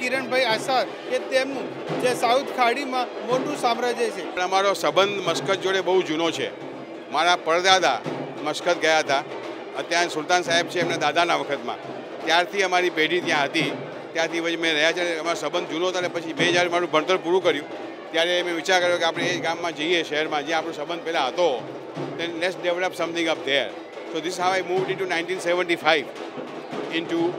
કિરણભાઈ આસાર કે તેમનું જે સાઉથ ખાડીમાં મોટું સામ્રાજ્ય છે. અમારો સંબંધ મસ્કત જોડે બહુ જૂનો છે. મારા પરદાદા મસ્કત ગયા હતા. અત્યારે સુલતાન સાહેબ છે એમના દાદાના વખતમાં, ત્યારથી અમારી પેઢી ત્યાં હતી. ત્યાંથી પછી મેં રહ્યા છે. અમારો સંબંધ જૂનો હતો. અને પછી 2000 મારું ભણતર પૂરું કર્યું ત્યારે મેં વિચાર કર્યો કે આપણે એ ગામમાં જઈએ, શહેરમાં જ્યાં આપણો સંબંધ પહેલાં હતો. then let's develop something up there. So this is how I moved into 1975 into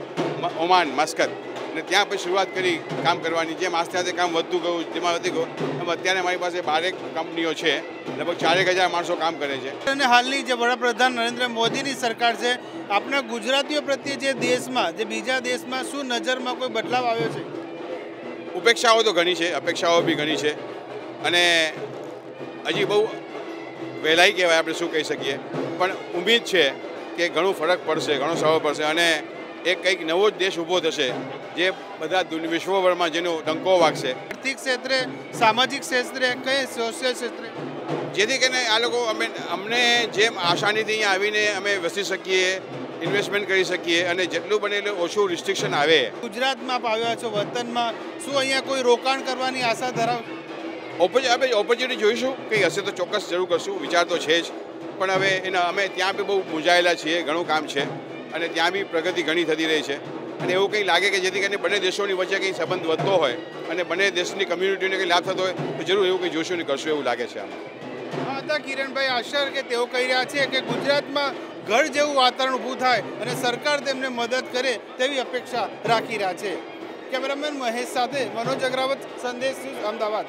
Oman, Muscat. અને ત્યાં પછી શરૂઆત કરી કામ કરવાની. જેમ આસ્તે આસ્તે કામ વધતું ગયું, જેમાં વધી ગયું, એમ અત્યારે મારી પાસે 12 કંપનીઓ છે, લગભગ 4000 માણસો કામ કરે છે. અને હાલની જે વડાપ્રધાન નરેન્દ્ર મોદીની સરકાર છે, આપણા ગુજરાતીઓ પ્રત્યે જે દેશમાં, જે બીજા દેશમાં શું નજરમાં કોઈ બદલાવ આવ્યો છે? ઉપેક્ષાઓ તો ઘણી છે, અપેક્ષાઓ બી ઘણી છે. અને હજી બહુ વહેલાઈ કહેવાય, આપણે શું કહી શકીએ, પણ ઉમ્મીદ છે કે ઘણું ફરક પડશે, ઘણો સરળ પડશે. અને એક કંઈક નવો જ દેશ ઊભો થશે જે બધા વિશ્વભરમાં જેનો ડંકો વાગશે. આર્થિક ક્ષેત્રે, સામાજિક ક્ષેત્રે, કઈ સોશિયલ ક્ષેત્રે, જેથી કરીને આ લોકો અમને જેમ આસાનીથી અહીંયા આવીને અમે વસી શકીએ, ઇન્વેસ્ટમેન્ટ કરી શકીએ, અને જેટલું બને એટલું ઓછું રિસ્ટ્રિક્શન આવે. ગુજરાતમાં આવ્યા છો, વતનમાં, શું અહીંયા કોઈ રોકાણ કરવાની આશા ધરાવ? આપણે ઓપોર્ચ્યુનિટી જોઈશું, કંઈ હશે તો ચોક્કસ જરૂર કરશું. વિચાર તો છે જ, પણ હવે અમે ત્યાં બી બહુ મૂંઝાયેલા છીએ. ઘણું કામ છે અને ત્યાં બી પ્રગતિ ઘણી થતી રહી છે. અને એવું કંઈ લાગે કે જેથી કરીને બંને દેશોની વચ્ચે કંઈ સંબંધ વધતો હોય અને બંને દેશની કમ્યુનિટીને કંઈ લાભ થતો હોય તો જરૂર એવું કંઈ જોશું ને કરશું એવું લાગે છે આમાં. હા હતા કિરણભાઈ આશર કે તેઓ કહી રહ્યા છે કે ગુજરાતમાં ઘર જેવું વાતાવરણ ઊભું થાય અને સરકાર તેમને મદદ કરે તેવી અપેક્ષા રાખી રહ્યા છે. કેમેરામેન મહેશ સાથે મનોજ અગ્રવાલ, સંદેશ ન્યૂઝ, અમદાવાદ.